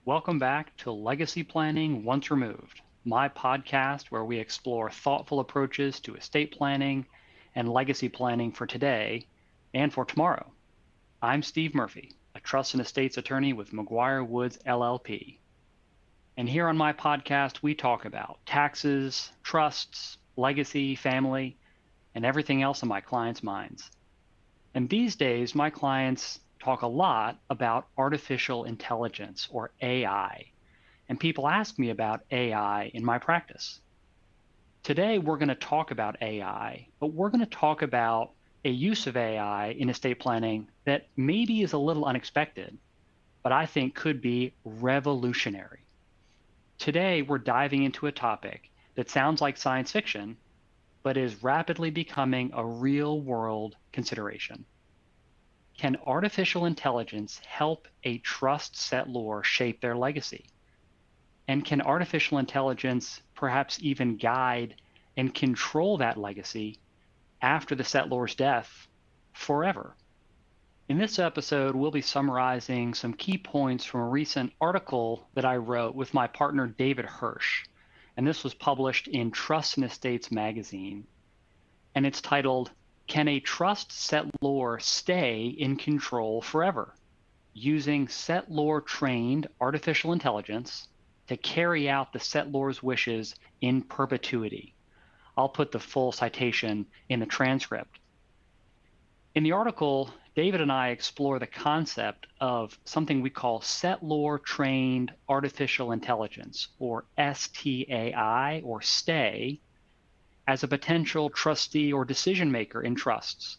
Welcome back to Legacy Planning Once Removed, my podcast where we explore thoughtful approaches to estate planning and legacy planning for today and for tomorrow. I'm Steve Murphy, a trust and estates attorney with McGuire Woods LLP. And here on my podcast, we talk about taxes, trusts, legacy, family, and everything else in my clients' minds. And these days, my clients talk a lot about artificial intelligence, or AI, and people ask me about AI in my practice. Today, we're going to talk about AI, but we're going to talk about a use of AI in estate planning that maybe is a little unexpected, but I think could be revolutionary. Today, we're diving into a topic that sounds like science fiction, but is rapidly becoming a real-world consideration. Can artificial intelligence help a trust settlor shape their legacy? And can artificial intelligence perhaps even guide and control that legacy after the settlor's death forever? In this episode, we'll be summarizing some key points from a recent article that I wrote with my partner, David Hirsch. And this was published in Trust and Estates magazine. And it's titled, Can a Trust Settlor Stay in Control Forever? Using settlor-trained artificial intelligence to carry out the settlor's wishes in perpetuity. I'll put the full citation in the transcript. In the article, David and I explore the concept of something we call settlor-trained artificial intelligence, or STAI, or STAI, as a potential trustee or decision maker in trusts,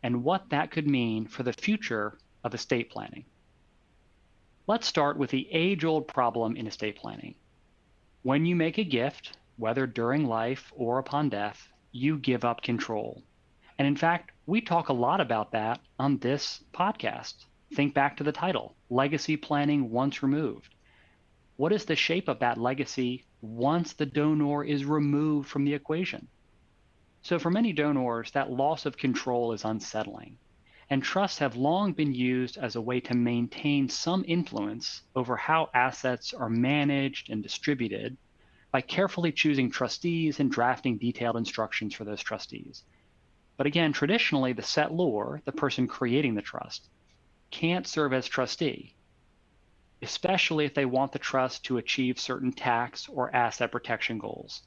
and what that could mean for the future of estate planning. Let's start with the age-old problem in estate planning. When you make a gift, whether during life or upon death, you give up control. And in fact, we talk a lot about that on this podcast. Think back to the title, Legacy Planning Once Removed. What is the shape of that legacy once the donor is removed from the equation? So for many donors, that loss of control is unsettling. And trusts have long been used as a way to maintain some influence over how assets are managed and distributed by carefully choosing trustees and drafting detailed instructions for those trustees. But again, traditionally, the settlor, the person creating the trust, can't serve as trustee, especially if they want the trust to achieve certain tax or asset protection goals.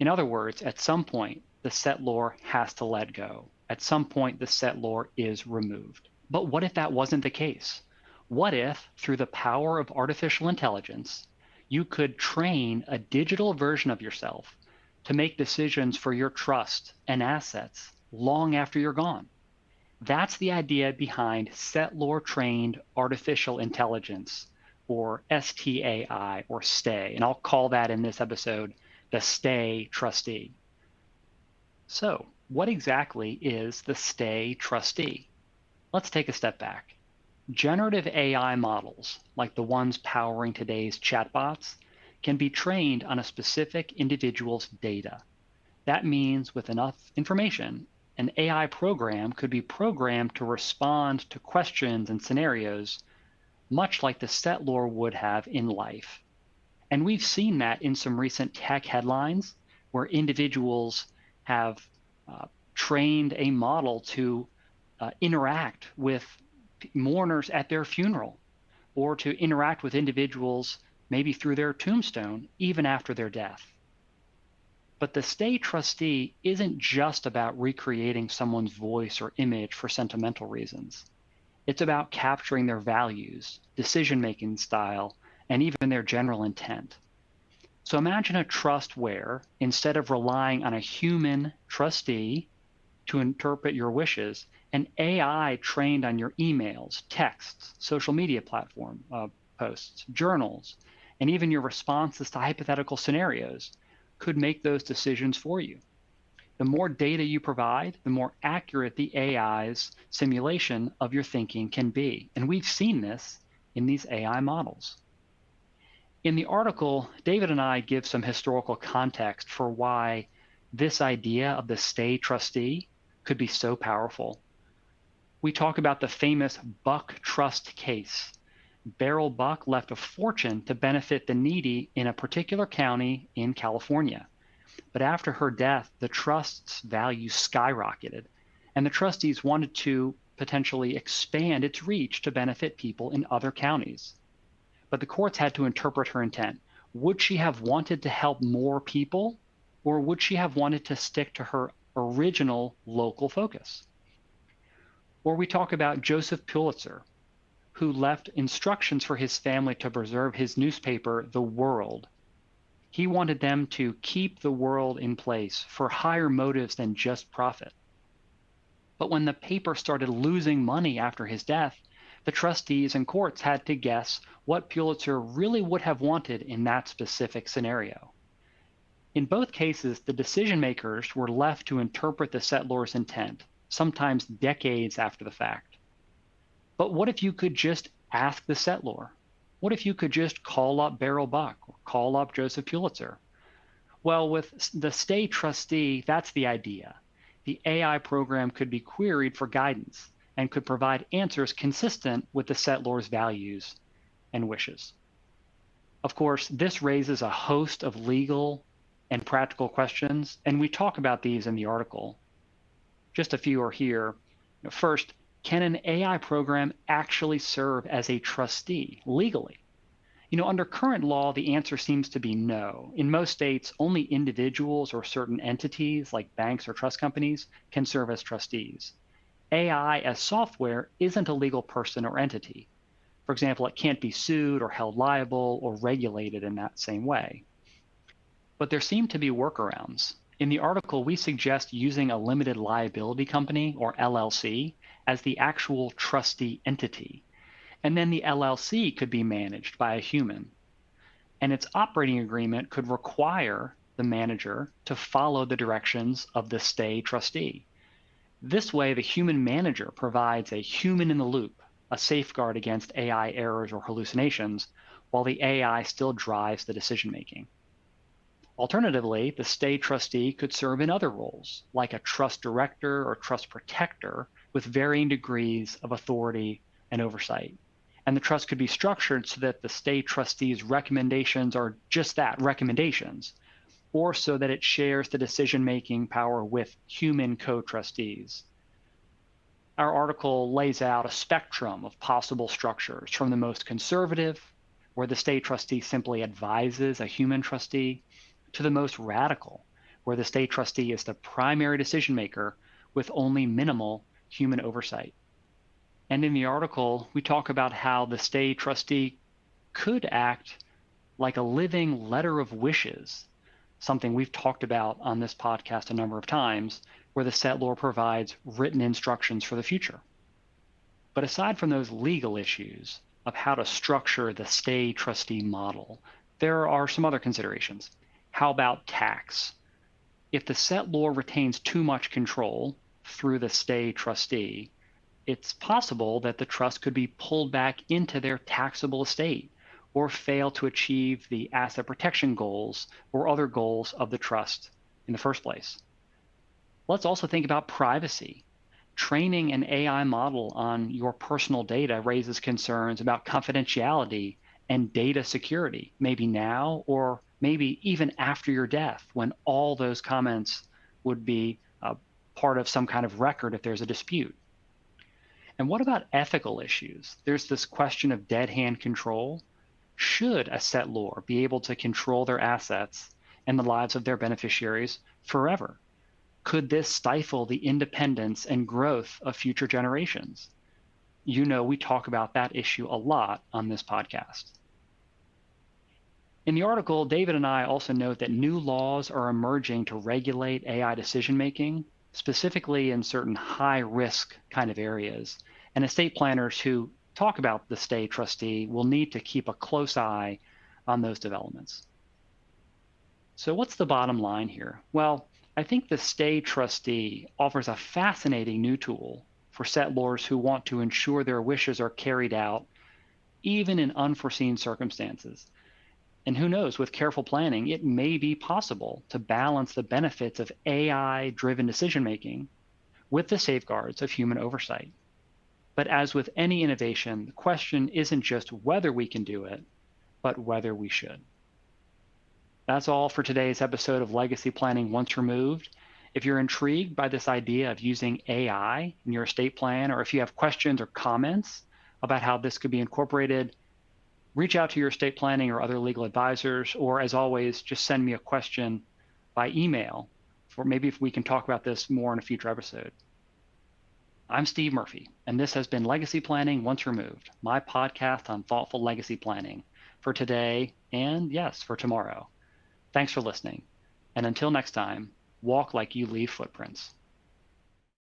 In other words, at some point, the settlor has to let go. At some point, the settlor is removed. But what if that wasn't the case? What if, through the power of artificial intelligence, you could train a digital version of yourself to make decisions for your trust and assets long after you're gone? That's the idea behind settlor-trained artificial intelligence, or STAI, or STAI. And I'll call that in this episode the STAI trustee. So, what exactly is the STAI trustee? Let's take a step back. Generative AI models, like the ones powering today's chatbots, can be trained on a specific individual's data. That means with enough information, an AI program could be programmed to respond to questions and scenarios much like the settlor would have in life. And we've seen that in some recent tech headlines where individuals have trained a model to interact with mourners at their funeral, or to interact with individuals maybe through their tombstone, even after their death. But the STAI trustee isn't just about recreating someone's voice or image for sentimental reasons. It's about capturing their values, decision-making style, and even their general intent. So imagine a trust where, instead of relying on a human trustee to interpret your wishes, an AI trained on your emails, texts, social media platform posts, journals, and even your responses to hypothetical scenarios could make those decisions for you. The more data you provide, the more accurate the AI's simulation of your thinking can be. And we've seen this in these AI models. In the article, David and I give some historical context for why this idea of the STAI trustee could be so powerful. We talk about the famous Buck Trust case, Beryl Buck left a fortune to benefit the needy in a particular county in California. But after her death, the trust's value skyrocketed, and the trustees wanted to potentially expand its reach to benefit people in other counties. But the courts had to interpret her intent. Would she have wanted to help more people, or would she have wanted to stick to her original local focus? Or we talk about Joseph Pulitzer, who left instructions for his family to preserve his newspaper, The World. He wanted them to keep the world in place for higher motives than just profit. But when the paper started losing money after his death, the trustees and courts had to guess what Pulitzer really would have wanted in that specific scenario. In both cases, the decision makers were left to interpret the settlor's intent, sometimes decades after the fact. But what if you could just ask the settlor? What if you could just call up Beryl Buck or call up Joseph Pulitzer? Well, with the STAI trustee, that's the idea. The AI program could be queried for guidance and could provide answers consistent with the settlor's values and wishes. Of course, this raises a host of legal and practical questions, and we talk about these in the article. Just a few are here. First, can an AI program actually serve as a trustee legally? Under current law, the answer seems to be no. In most states, only individuals or certain entities like banks or trust companies can serve as trustees. AI as software isn't a legal person or entity. For example, it can't be sued or held liable or regulated in that same way. But there seem to be workarounds. In the article, we suggest using a limited liability company, or LLC, as the actual trustee entity. And then the LLC could be managed by a human. And its operating agreement could require the manager to follow the directions of the STAI trustee. This way, the human manager provides a human in the loop, a safeguard against AI errors or hallucinations, while the AI still drives the decision making. Alternatively, the STAI trustee could serve in other roles, like a trust director or trust protector, with varying degrees of authority and oversight. And the trust could be structured so that the STAI trustee's recommendations are just that, recommendations, or so that it shares the decision-making power with human co-trustees. Our article lays out a spectrum of possible structures, from the most conservative, where the STAI trustee simply advises a human trustee, to the most radical, where the STAI trustee is the primary decision maker with only minimal human oversight. And in the article, we talk about how the STAI trustee could act like a living letter of wishes, something we've talked about on this podcast a number of times, where the settlor provides written instructions for the future. But aside from those legal issues of how to structure the STAI trustee model, there are some other considerations. How about tax? If the settlor retains too much control through the STAI trustee, it's possible that the trust could be pulled back into their taxable estate or fail to achieve the asset protection goals or other goals of the trust in the first place. Let's also think about privacy. Training an AI model on your personal data raises concerns about confidentiality and data security, maybe now or maybe even after your death, when all those comments would be part of some kind of record if there's a dispute. And what about ethical issues? There's this question of dead hand control. Should a settlor be able to control their assets and the lives of their beneficiaries forever? Could this stifle the independence and growth of future generations? We talk about that issue a lot on this podcast. In the article, David and I also note that new laws are emerging to regulate AI decision-making, specifically in certain high-risk kind of areas. And estate planners who talk about the STAI trustee will need to keep a close eye on those developments. So what's the bottom line here? Well, I think the STAI trustee offers a fascinating new tool for settlors who want to ensure their wishes are carried out, even in unforeseen circumstances. And who knows, with careful planning, it may be possible to balance the benefits of AI-driven decision-making with the safeguards of human oversight. But as with any innovation, the question isn't just whether we can do it, but whether we should. That's all for today's episode of Legacy Planning Once Removed. If you're intrigued by this idea of using AI in your estate plan, or if you have questions or comments about how this could be incorporated, reach out to your estate planning or other legal advisors, or as always, just send me a question by email, for maybe if we can talk about this more in a future episode. I'm Steve Murphy, and this has been Legacy Planning Once Removed, my podcast on thoughtful legacy planning for today and, yes, for tomorrow. Thanks for listening. And until next time, walk like you leave footprints.